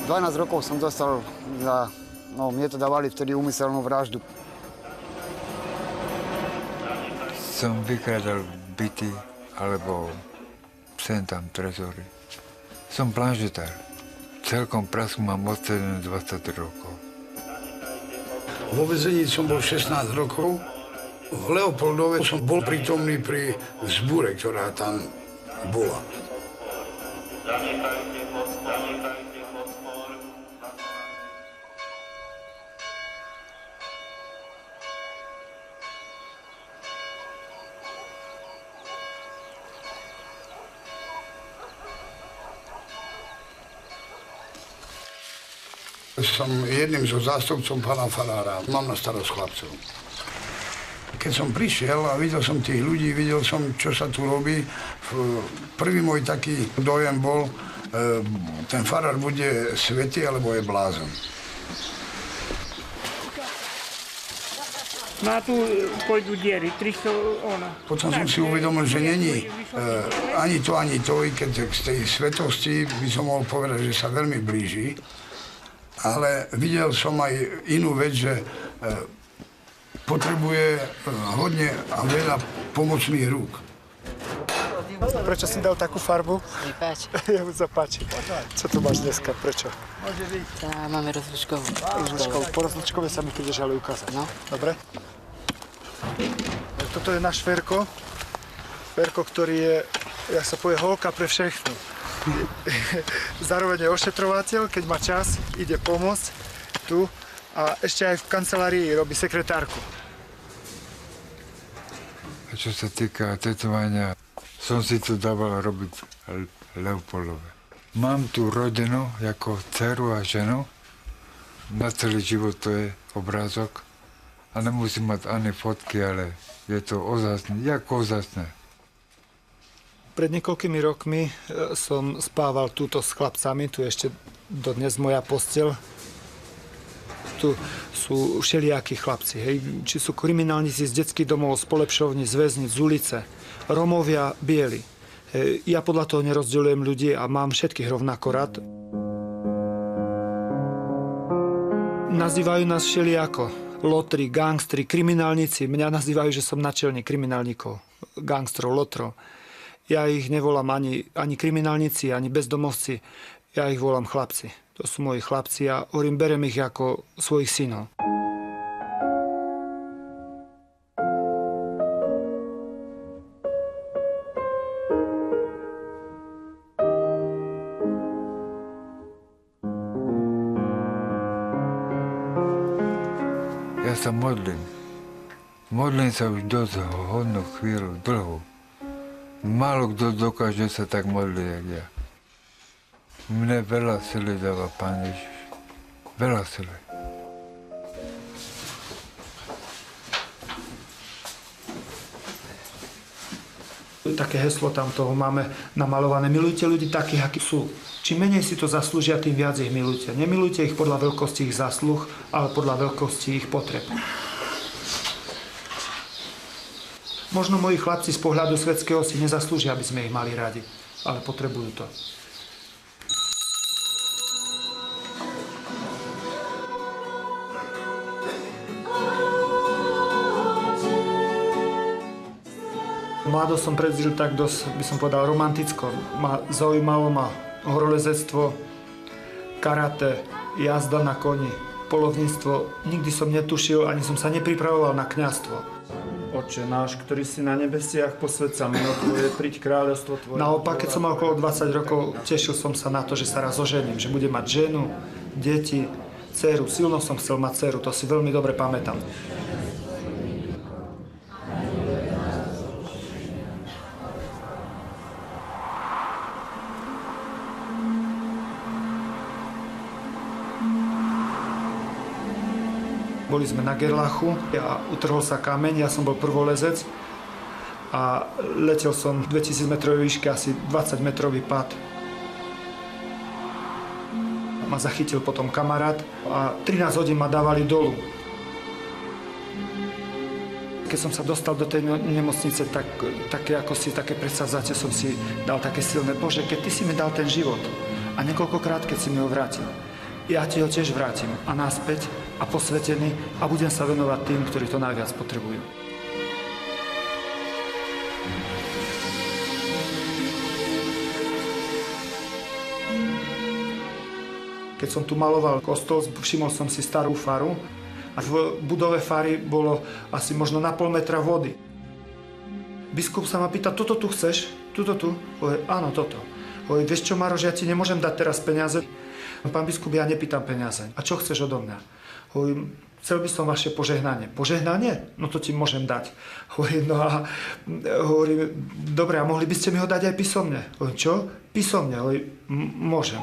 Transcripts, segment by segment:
12 rokov som dostal za... No, mne to dávali vtedy úmyselnú vraždu. Som vykradal byty, alebo sem tam trezory. Som planžetár. Celkom Pražsku mám odsedené 23 rokov. Vo väzení som bol 16 rokov. V Leopoldove som bol prítomný pri zbúre, ktorá tam bola. Som jedným zo zástupcov pána farára. Mám na starosť chlapcov. Keď som prišiel a videl som tých ľudí, videl som, čo sa tu robí, prvý môj taký dojem bol, ten farár bude svätý, alebo je blázon. Má tu pôjdu diery, 300 ona. Potom som si uvedomil, že není ani to, i keď z tej svetosti by som mohol povedať, že sa veľmi blíži. Ale videl som aj inú vec, že potrebuje hodne a veľa pomocných rúk. Prečo si dal takú farbu? Mi páči. Ja mu sa páči. Co tu máš dneska? Prečo? Tá, máme rozlučkovú. Po rozlučkove sa mi prídeš ale ukázať. No. Dobre? Toto je náš Ferko. Ferko, ktorý je, jak sa povie, holka pre všechno. Zároveň je ošetrovateľ, keď má čas, ide pomôcť tu a ešte aj v kancelárii robí sekretárku. A čo sa týka tetovania, som si tu dával robiť Leopoldove. Mám tu rodinu ako dceru a ženu. Na celý život to je obrázok. A nemusím mať ani fotky, ale je to ozasné, ako ozasné. Pred niekoľkými rokmi som spával túto s chlapcami, tu ešte dodnes moja posteľ. Tu sú všelijakí chlapci, hej. Či sú kriminálnici z detských domov, z polepšovní, z väznic, z ulice, Romovia, bieli. Ja podľa toho nerozdeľujem ľudí a mám všetkých rovnako rád. Nazývajú nás všelijako. Lotri, gangstri, kriminálnici. Mňa nazývajú, že som načelník kriminálnikov, gangstrov, lotrov. Ja ich nevolám ani kriminálnici, ani bezdomovci. Ja ich volám chlapci. To sú moji chlapci a hovorím, berem ich ako svojich synov. Ja sa modlím. Modlím sa už dosť hodnú chvíľu, dlhú. Málo kto dokáže sa tak modliť, jak ja. Mne veľa sily dáva Pán Ježiš. Veľa sily. Také heslo tam toho máme namalované. Milujte ľudí takých, akí sú. Čím menej si to zaslúžia, tým viac ich milujte. Nemilujte ich podľa veľkosti ich zásluh, ale podľa veľkosti ich potreb. Možno moji chlapci z pohľadu svetského si nezaslúžia, aby sme ich mali radi, ale potrebujú to. Mladosť som prežil tak dosť, by som povedal, romanticko. Zaujímalo ma horolezectvo, karate, jazda na koni, polovníctvo. Nikdy som netušil, ani som sa nepripravoval na kňazstvo. Oče náš, ktorý si na nebesiach, posväť sa meno Tvoje, príď kráľovstvo Tvoje. Naopak, keď som mal okolo 20 rokov, tešil som sa na to, že sa raz ožením, že budem mať ženu, deti, dceru. Silno som chcel mať dceru, to si veľmi dobre pamätám. Boli sme na Gerlachu a utrhol sa kameň, ja som bol prvolezec a letel som 2000 metrovej výške, asi 20 metrový pád. Ma zachytil potom kamarát a 13 hodín ma dávali dolu. Keď som sa dostal do tej nemocnice, také predsavzatie som si dal také silné. Bože, keď Ty si mi dal ten život a niekoľkokrát, keď si mi ho vrátil, ja ti ho tiež vrátim a naspäť a posvetený a budem sa venovať tým, ktorí to najviac potrebujú. Keď som tu maloval kostol, všimol som si starú faru a v budove fary bolo asi možno na pol metra vody. Biskup sa ma pýta, toto tu chceš? Tuto tu? Hovorím, áno, toto. Hovorím, vieš čo, Maroš, ja ti nemôžem dať teraz peniaze. Pán biskup, ja nepýtam peniaze. A čo chceš odo mňa? Hovorím, chcel by som vaše požehnanie. Požehnanie? No to ti môžem dať. Hovorím, no a hovorím, dobre, a mohli by ste mi ho dať aj písomne? Hovorím, čo? Písomne? Hovorím, môžem.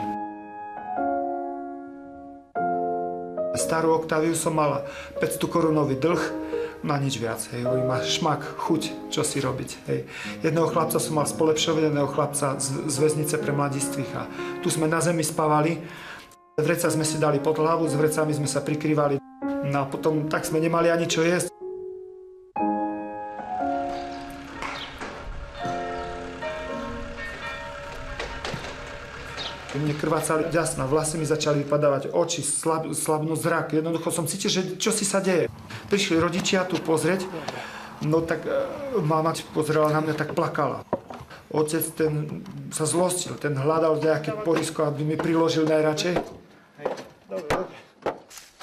Starú Oktáviu som mal 500 korunový dlh, na nič viac. Hej. Má šmak, chuť, čo si robiť. Hej. Jedného chlapca som mal z Polepšova, jedného chlapca z väznice pre mladistvých. A tu sme na zemi spávali, vreca sme si dali pod hlavu, s vrecami sme sa prikrývali. No a potom tak sme nemali ani čo jesť. Mne krvácali ďasna, vlasy mi začali vypadávať, oči, slabnú zrak. Jednoducho som cítil, že čo si sa deje. Prišli rodičia tu pozrieť, no tak mama pozerala na mňa, tak plakala. Otec ten sa zlostil, ten hľadal nejaké porisko, aby mi priložil najradšej.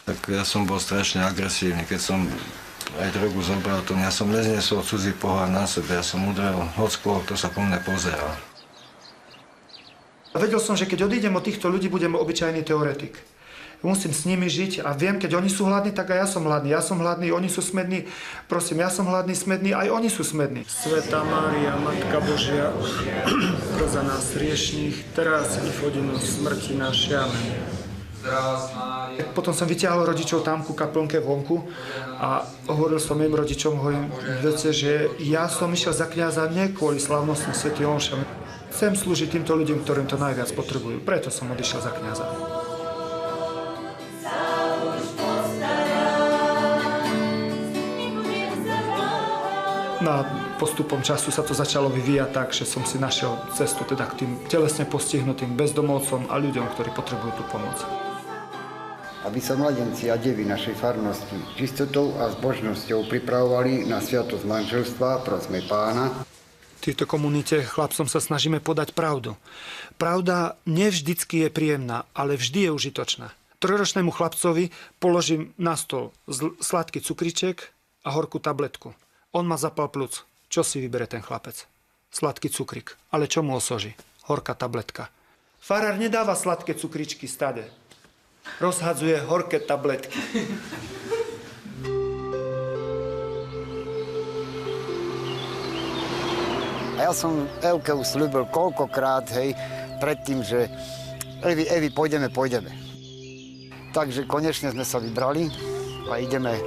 Tak ja som bol strašne agresívny, keď som aj drogu zobral, to ja som nezniesol cudzí pohľad na sebe, ja som udrel hockoho, kto sa po mne pozeral. Vedel som, že keď odídem od týchto ľudí, budem obyčajný teoretik. Musím s nimi žiť a viem, keď oni sú hladní, tak aj ja som hladný. Ja som hladný, oni sú smední. Prosím, ja som hladný, smedný, aj oni sú smední. Svätá Mária, Matka Božia, pro za nás hriešných, teraz i v hodinu smrti našej. Amen. Potom som vyťahol rodičov tam ku kaplnke vonku a hovoril som im rodičom, hovorím, viete, že ja som išiel za kňaza nie kvôli slávnostným svätým omšam. Chcem slúžiť týmto ľuďom, ktorým to najviac potrebujú. Preto som odišiel za kňaza. No a postupom času sa to začalo vyvíjať tak, že som si našiel cestu teda k tým telesne postihnutým bezdomovcom a ľuďom, ktorí potrebujú tú pomoc. Aby sa mladenci a devy našej farnosti čistotou a zbožnosťou pripravovali na sviatosť manželstva, prosme Pána. V tejto komunite chlapcom sa snažíme podať pravdu. Pravda nevždycky je príjemná, ale vždy je užitočná. Trojročnému chlapcovi položím na stôl sladký cukriček a horkú tabletku. On ma zapal plúc. Čo si vybere ten chlapec? Sladký cukrik. Ale čo mu osoží? Horká tabletka. Farár nedáva sladké cukričky stade. Rozhadzuje horké tabletky. A ja som Evke už sľúbil koľkokrát, hej, predtým, že Evi, pôjdeme. Takže konečne sme sa vybrali a ideme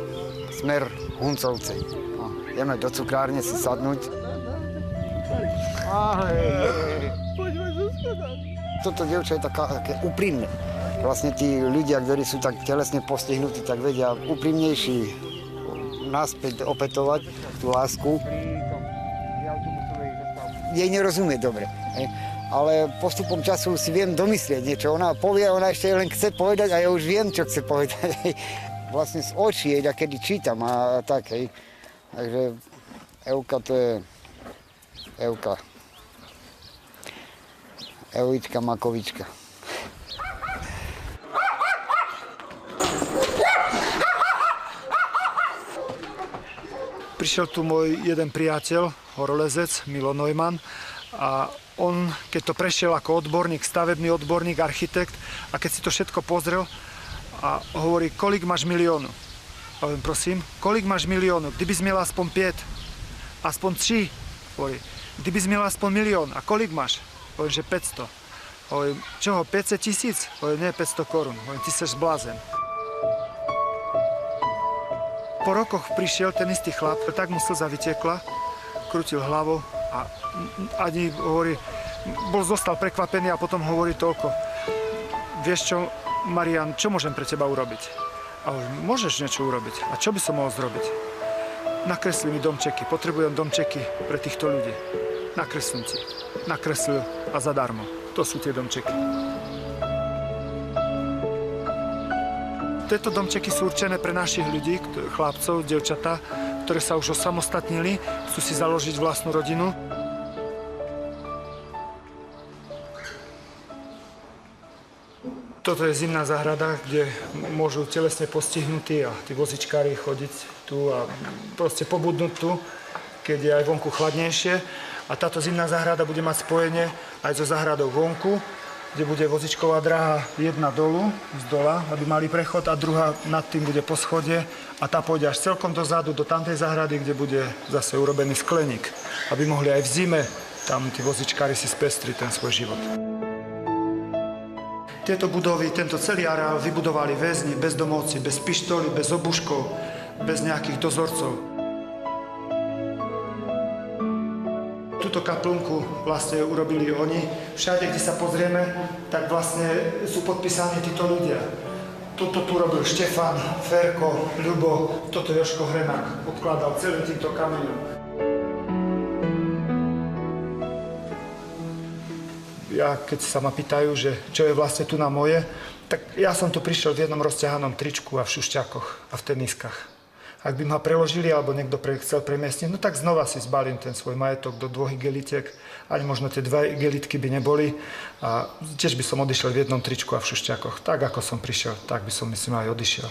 smer Huncovce. No, ideme do cukrárne si sadnúť. Toto dievča je také úprimné. Vlastne tí ľudia, ktorí sú tak telesne postihnutí, tak vedia úprimnejší naspäť opätovať tú lásku. Jej nerozumie dobre, hej. Ale postupom času si viem domyslieť niečo. Ona povie, ona ešte len chce povedať a ja už viem, čo chce povedať. Hej. Vlastne z očí jej, kedy čítam a tak, hej. Takže Evka to je Evka. Evička Makovička. Prišiel tu môj jeden priateľ, horolezec Milo Neumann, a on, keď to prešiel ako odborník, stavebný odborník, architekt, a keď si to všetko pozrel a hovorí, kolik máš miliónu? A hovorím, prosím, kolik máš miliónu? Kdyby si miel aspoň 5, aspoň 3, hovorí, kdyby si miel aspoň milión, a kolik máš? Hovorím, že 500. Hovorím, čoho, 500 000? Hovorím, nie, 500 korún. Hovorím, ty seš blázen. Po rokoch prišiel ten istý chlap, tak mu slza vytiekla, krútil hlavou a ani hovorí, zostal prekvapený a potom hovorí toľko. Vieš čo, Marian, čo môžem pre teba urobiť? A hovorí, môžeš niečo urobiť. A čo by som mohol zrobiť? Nakresli mi domčeky, potrebujem domčeky pre týchto ľudí. Nakreslím si. Nakreslil a zadarmo. To sú tie domčeky. Tieto domčeky sú určené pre našich ľudí, chlapcov, dievčatá, ktoré sa už osamostatnili, chcú si založiť vlastnú rodinu. Toto je zimná záhrada, kde môžu telesne postihnutí a tí vozičkári chodiť tu a proste pobudnúť tu, keď je aj vonku chladnejšie. A táto zimná záhrada bude mať spojenie aj so záhradou vonku, kde bude vozičková dráha jedna dolu, z dola, aby mali prechod, a druhá nad tým bude po schode a tá pôjde až celkom dozadu do tamtej záhrady, kde bude zase urobený skleník, aby mohli aj v zime tam tí vozičkári si spestriť ten svoj život. Tieto budovy, tento celý areál vybudovali väzni, bezdomovci, bez pištolí, bez obuškov, bez nejakých dozorcov. Túto kaplnku vlastne urobili oni. Všade, kde sa pozrieme, tak vlastne sú podpísaní títo ľudia. Toto tu robil Štefan, Ferko, Ľubo, toto Jožko Hrenák obkladal celým týmto kameňom. Ja, keď sa ma pýtajú, že čo je vlastne tu na moje, tak ja som tu prišiel v jednom rozťahanom tričku a v šušťakoch a v teniskách. Ak by ma preložili alebo niekto chcel premiestniť, no tak znova si zbalím ten svoj majetok do 2 igelitiek, ani možno tie 2 igelitky by neboli a tiež by som odišiel v jednom tričku a v šušťakoch. Tak, ako som prišiel, tak by som, myslím, aj odišiel.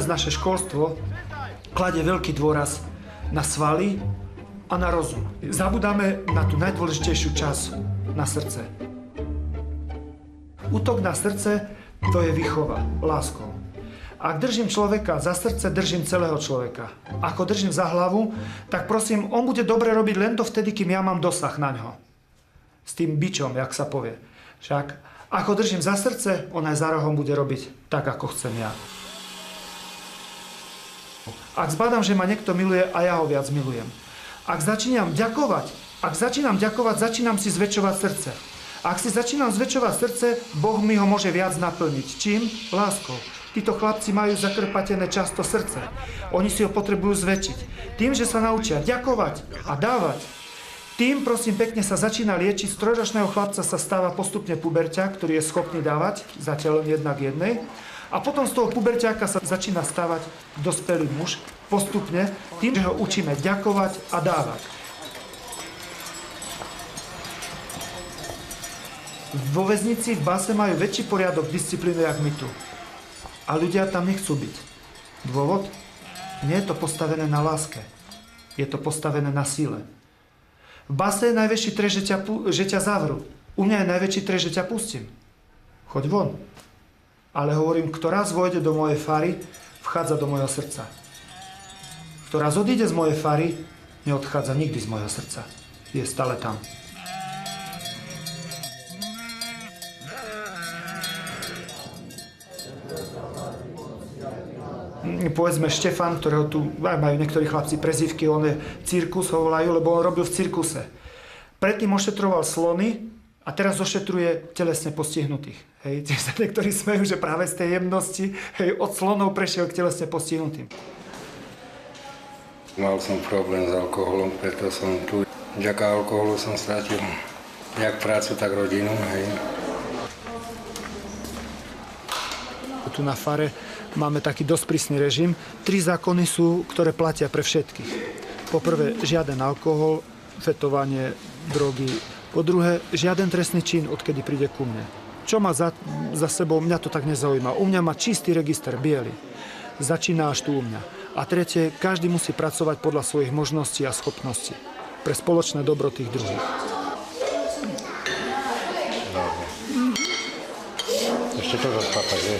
Naše školstvo kladie veľký dôraz na svaly a na rozum. Zabudáme na tú najdôležitejšiu časť, na srdce. Útok na srdce, to je výchova, láskou. Ak držím človeka za srdce, držím celého človeka. Ako držím za hlavu, tak prosím, on bude dobre robiť len to vtedy, kým ja mám dosah na ňo. S tým bičom, jak sa povie. Však ako držím za srdce, on aj za rohom bude robiť tak, ako chcem ja. Ak zbadám, že ma niekto miluje a ja ho viac milujem. Ak začínam ďakovať, začínam si zväčšovať srdce. Ak si začínam zväčšovať srdce, Boh mi ho môže viac naplniť. Čím? Láskou. Títo chlapci majú zakrpatené často srdce. Oni si ho potrebujú zväčšiť. Tým, že sa naučia ďakovať a dávať. Tým, prosím pekne, sa začína liečiť. Z 3-ročného chlapca sa stáva postupne puberťák, ktorý je schopný dávať, zatiaľ len jedna k jednej. A potom z toho puberťáka sa začína stávať dospelý muž postupne tým, že ho učíme ďakovať a dávať. Vo väznici v base majú väčší poriadok disciplíny, jak my tu. A ľudia tam nechcú byť. Dôvod? Nie je to postavené na láske. Je to postavené na síle. V base je najväčší trest, že ťa zavrú. U mňa je najväčší trest, že ťa pustím. Choď von. Ale hovorím, kto raz vojde do mojej fary, vchádza do mojho srdca. Kto raz odíde z mojej fary, neodchádza nikdy z mojho srdca. Je stále tam. Povedzme Štefan, ktorého tu majú niektorí chlapci prezývky, on je cirkus, ho volajú, lebo on robil v cirkuse. Predtým ošetroval slony, a teraz ošetruje telesne postihnutých. Hej, tiež sa niektorí smejú, že práve z tej jemnosti, od slonov prešiel k telesne postihnutým. Mal som problém s alkoholom, preto som tu. Vďaka alkoholu som stratil jak prácu, tak rodinu. Hej. Tu na fare máme taký dosť prísny režim. 3 zákony sú, ktoré platia pre všetkých. Po prvé, žiaden alkohol, fetovanie, drogy. Po druhé, žiaden trestný čin, odkedy príde ku mne. Čo má za sebou, mňa to tak nezaujíma. U mňa má čistý register, biely. Začína až tu u mňa. A tretie, každý musí pracovať podľa svojich možností a schopností. Pre spoločné dobro tých druhých. Ešte to rozpapať, že?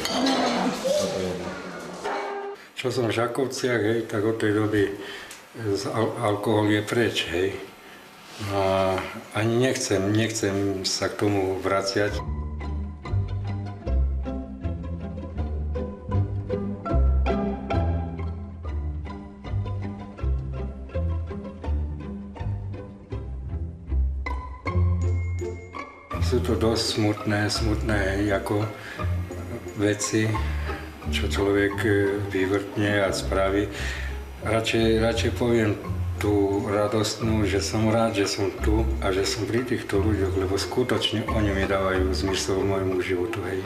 Čo som v Žakovciach, hej, tak od tej doby alkohol je preč, hej. A ani nechcem sa k tomu vraciať. Sú to dosť smutné ako veci, čo človek vyvrtne a spraví. Radšej poviem tú radostnú, že som rád, že som tu a že som pri týchto ľuďoch, lebo skutočne oni mi dávajú zmysel môjmu životu, hej.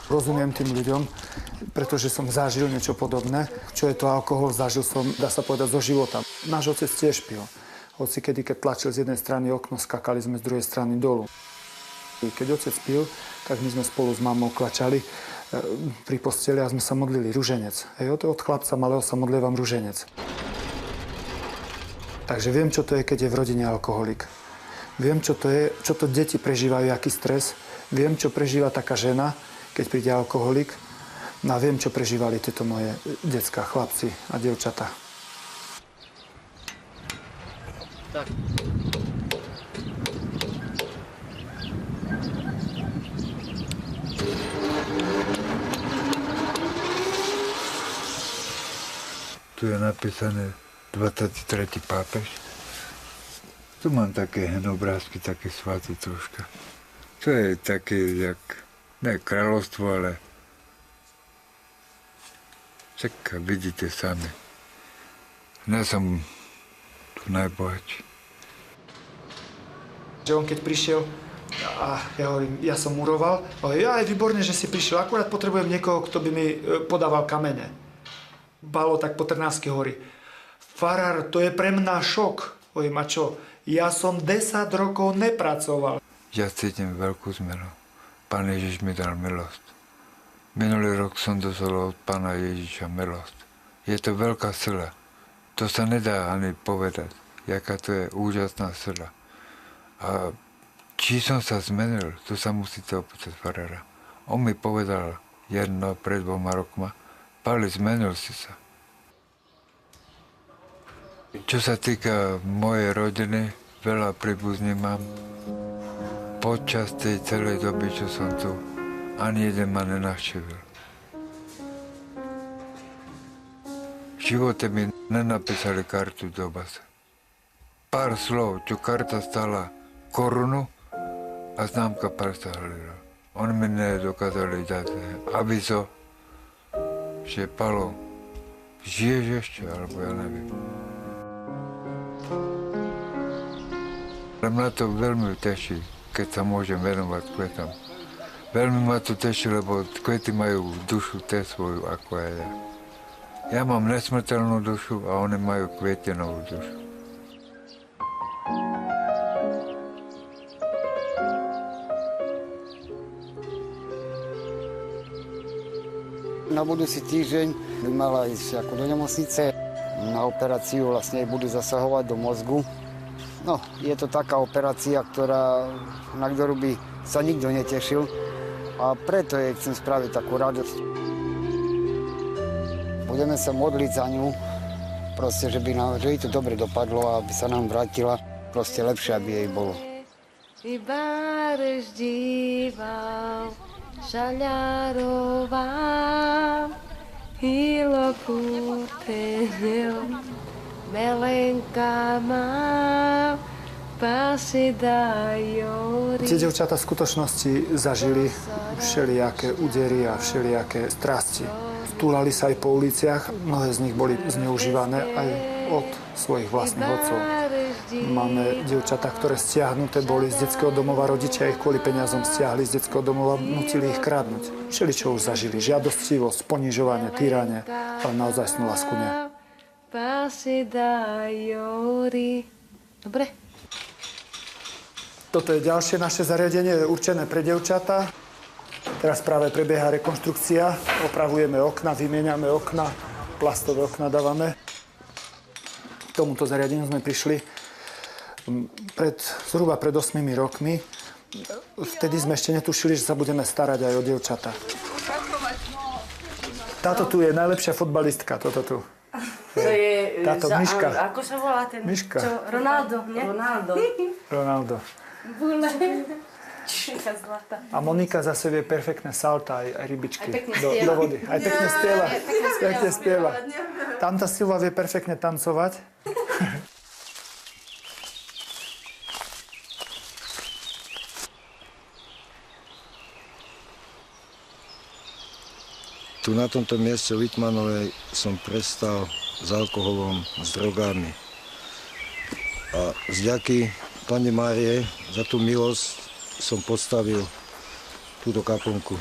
Rozumiem tým ľuďom, pretože som zažil niečo podobné. Čo je to alkohol, zažil som, dá sa povedať, zo života. Náš otec tiež pil. Hoci kedy, keď tlačil z jednej strany okno, skakali sme z druhej strany dolu. Keď otec pil, tak my sme spolu s mamou klačali pri posteli a sme sa modlili ruženec. Od chlapca malého sa modlievam ruženec. Takže viem, čo to je, keď je v rodine alkoholik. Viem, čo to je, čo to deti prežívajú, aký stres. Viem, čo prežíva taká žena, keď príde alkoholik. No a viem, čo prežívali tieto moje decká, chlapci a dievčatá. Tak. Tu je napísané 23. pápež. Tu mám také obrázky, také svaté troška. To je také, jak, ne kráľovstvo, ale však vidíte sami. Ja som tu najbohatší. Že on keď prišiel a ja hovorím, ja som muroval, hovorím, ja je výborné, že si prišiel, akurát potrebujem niekoho, kto by mi podával kamene. Balo tak po Trnavsky hovorí, farár, to je pre mňa šok. Hovorím, a čo? Ja som 10 rokov nepracoval. Ja cítim veľkú zmenu. Pán Ježiš mi dal milosť. Minulý rok som dostal od Pána Ježiša milosť. Je to veľká sila. To sa nedá ani povedať, jaká to je úžasná sila. A či som sa zmenil, to sa musíte opýtať farára. On mi povedal jedno pred 2 rokmi, Pali, zmenil si sa. Čo sa týka mojej rodiny, veľa príbuzní mám. Počas tej celej doby, čo som tu, ani jeden ma nenavštívil. V živote mi nenapísali kartu do base. Pár slov, čo karta stala korunu a známka $500. Oni mi nedokázali dať avizo, že Palo, žiješ ešte, alebo ja neviem. Ale mňa to veľmi teší, keď sa môžem venovať kvetom. Veľmi ma to teší, lebo kvety majú dušu te svoju, ako aj ja. Ja mám nesmrteľnú dušu a oni majú kvetenovú dušu. Na budúci týždeň by mala ísť ako do nemocnice. Na operáciu vlastne budú zasahovať do mozgu. No, je to taká operácia, na ktorú by sa nikto netešil. A preto jej chcem spraviť takú radosť. Budeme sa modliť za ňu, proste, že jej to dobre dopadlo a aby sa nám vrátila proste lepšie, aby jej bolo. Žaľarová, hýlo kútenel, melenka má, pasi dajú. Tie devčatá v skutočnosti zažili všelijaké údery a všelijaké strasti. Túlali sa aj po uliciach, mnohé z nich boli zneužívané aj od svojich vlastných otcov. Máme dievčatá, ktoré stiahnuté boli z detského domova, rodičia ich kvôli peniazom stiahli z detského domova, nutili ich kradnúť. Všeličo už zažili, žiadostivosť, ponižovanie, týranie, ale naozaj snú lásku nie. Dobre. Toto je ďalšie naše zariadenie, určené pre dievčatá. Teraz práve prebieha rekonštrukcia, opravujeme okna, vymieňame okna, plastové okna dávame. K tomuto zariadeniu sme prišli zhruba pred 8 rokmi. Vtedy sme ešte netušili, že sa budeme starať aj o dievčatá. Táto tu je najlepšia fotbalistka, toto tu. To je... Táto Miška. Ako sa volá ten? Miška. Ronaldo, nie? Ronaldo. A Monika zase vie perfektné salta, aj rybičky do vody. Aj pekne spieva. Tamta Silva vie perfektne tancovať. Tu na tomto mieste Litmanovej som prestal s alkoholom, s drogami. A vďaky Pane Márie za tú milosť som postavil túto kaplnku.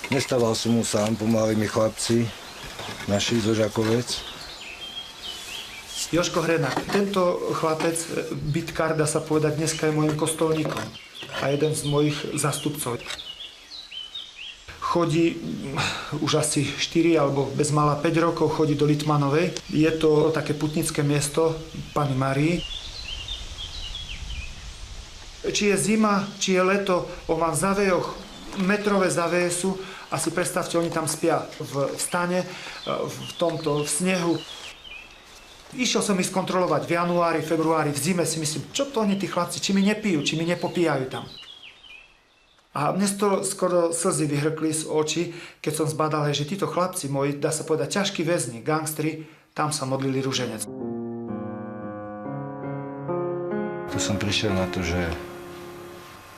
Nestával som mu sám, pomáhali mi chlapci, naši zo Žakovec. Jožko Hrenák, tento chlapec, bitkár, dá sa povedať, dneska je môjim kostolníkom a jeden z mojich zástupcov. Chodí už asi 4 alebo bezmála 5 rokov chodí do Litmanovej. Je to také putnické miesto Panny Márii. Či je zima, či je leto, on má v zavejoch, metrové zaveje sú a si predstavte, oni tam spia v stane, v snehu. Išiel som ich skontrolovať v januári, februári, v zime si myslím, čo to oni tí chlapci, či mi nepijú, či mi nepopíjajú tam. A mne to skoro slzy vyhrkli z očí, keď som zbadal, že títo chlapci moji, dá sa povedať, ťažkí väzni, gangstri, tam sa modlili ruženec. Tu som prišiel na to, že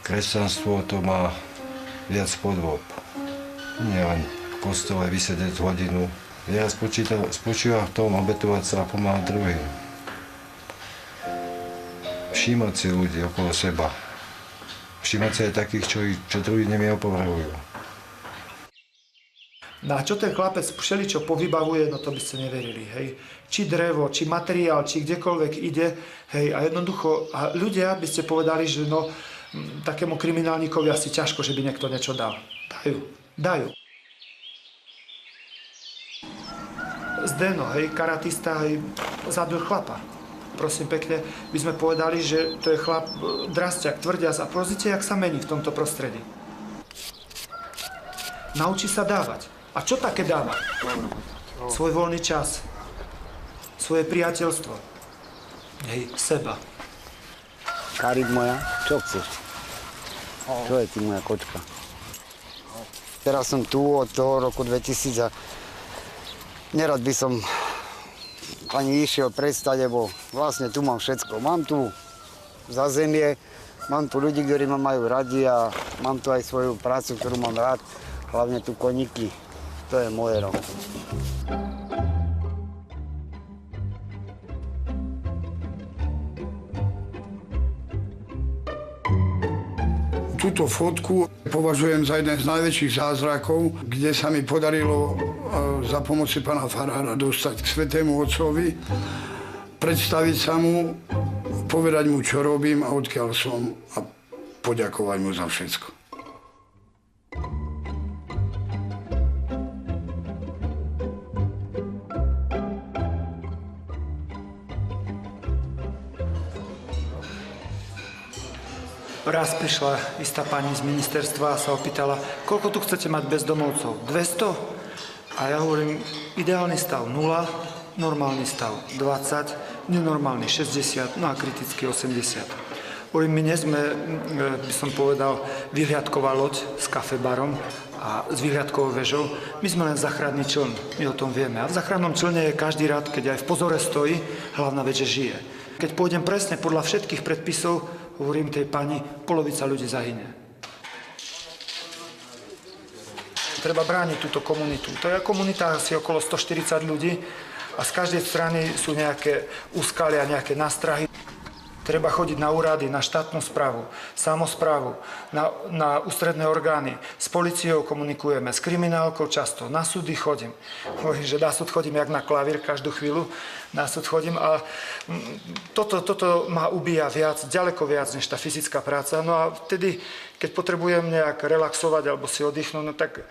kresťanstvo to má viac podôb. Nie len v kostole vysedieť hodinu. Viera spočíva v tom obetovať sa a pomáhať druhým. Všímať si ľudí okolo seba. Všímať si aj takých, čo druhí nimi opovrhujú. Na čo ten chlapec všeličo povybavuje, no to by ste neverili, hej. Či drevo, či materiál, či kdekoľvek ide, hej, a jednoducho, a ľudia by ste povedali, že no, takému kriminálníkovi asi ťažko, že by niekto niečo dal. Dajú. Zdeno, hej, karatista, hej, zabil chlapa. Prosím pekne, by sme povedali, že to je chlap drastiak, tvrdiac a pozrite, jak sa mení v tomto prostredí. Naučí sa dávať. A čo také dáva? Svoj voľný čas. Svoje priateľstvo. Hej, seba. Karit moja, čo chceš? Čo je ty moja kočka? Teraz som tu od toho roku 2000 a nerad by som ani išiel prestať, lebo vlastne tu mám všetko. Mám tu zázemie, mám tu ľudí, ktorí ma majú radi a mám tu aj svoju prácu, ktorú mám rád. Hlavne tu koníky. To je moje, no. Túto fotku považujem za jeden z najväčších zázrakov, kde sa mi podarilo za pomoci pána farára dostať k Svätému Otcovi, predstaviť sa mu, povedať mu, čo robím a odkiaľ som a poďakovať mu za všetko. Raz prišla istá pani z ministerstva a sa opýtala, koľko tu chcete mať bezdomovcov? 200? A ja hovorím, ideálny stav 0, normálny stav 20, nenormálny 60, no a kriticky 80. Hovorím, my nie sme, by som povedal, vyhliadková loď s kafebarom a s vyhliadkovou vežou. My sme len záchranný čln, my o tom vieme. A v záchrannom člne je každý rád, keď aj v pozore stojí, hlavná vec, že žije. Keď pôjdem presne podľa všetkých predpisov, hovorím tej pani, polovica ľudí zahynie. Treba brániť túto komunitu. To je komunita asi okolo 140 ľudí a z každej strany sú nejaké úskalia, nejaké nástrahy. Treba chodiť na úrady, na štátnu správu, samosprávu, na ústredné orgány. S políciou komunikujeme, s kriminálkou často, na súdy chodím. Hovorím, že na súd chodím jak na klavír každú chvíľu. Na súd chodím a toto ma ubíja viac, ďaleko viac než tá fyzická práca. No a vtedy, keď potrebujem nejak relaxovať alebo si oddychnúť, no tak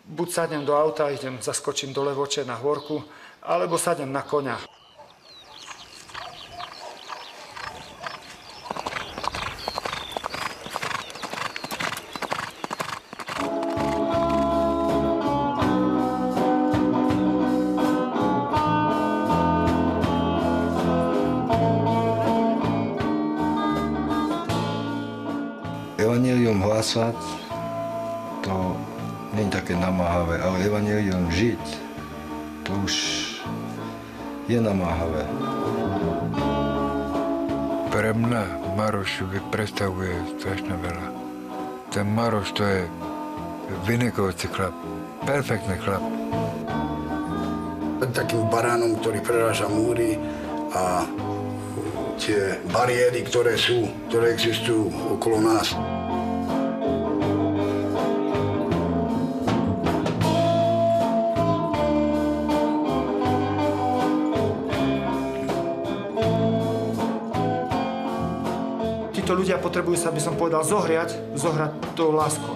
buď sadnem do auta, zaskočím do Levoče na hôrku, alebo sadnem na koňa. Evanjelium hlásať, to nie je také namáhavé, ale evanjelium žiť, to už je namáhavé. Pre mňa Maroš predstavuje strašne veľa. ten Maroš, to je vynikajúci chlap. Perfektný chlap. Takým baránom, ktorý preráža múry a tie bariéry, ktoré existujú okolo nás. Títo ľudia potrebujú sa, by som povedal, zohrať tou láskou.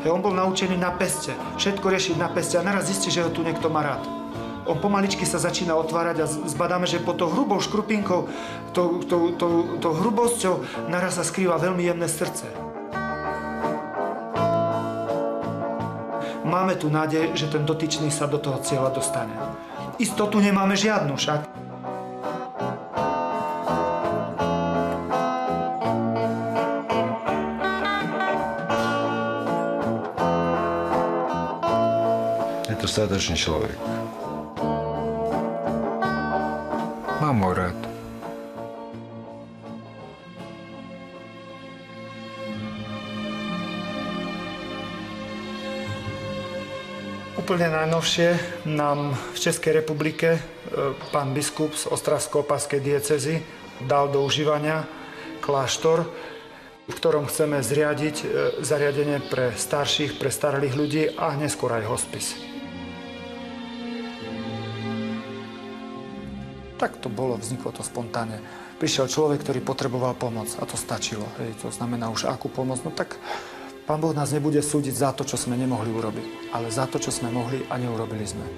Hej, on bol naučený na peste, všetko riešiť na peste a naraz zistí, že ho tu niekto má rád. On pomaličky sa začína otvárať a zbadáme, že pod tou hrubou škrupinkou, tou hrubosťou naraz sa skrýva veľmi jemné srdce. Máme tu nádej, že ten dotyčný sa do toho cieľa dostane. Istotu nemáme žiadnu však. Je to statočný človek. Mám ho rád. Úplne najnovšie nám v Českej republike pán biskup z Ostravsko-Opavskej diecézy dal do užívania kláštor, v ktorom chceme zriadiť zariadenie pre starších, pre starých ľudí a neskôr aj hospice. Tak to bolo, vzniklo to spontánne. Prišiel človek, ktorý potreboval pomoc a to stačilo. Hej, to znamená už akú pomoc, no tak Pán Boh nás nebude súdiť za to, čo sme nemohli urobiť, ale za to, čo sme mohli a neurobili sme.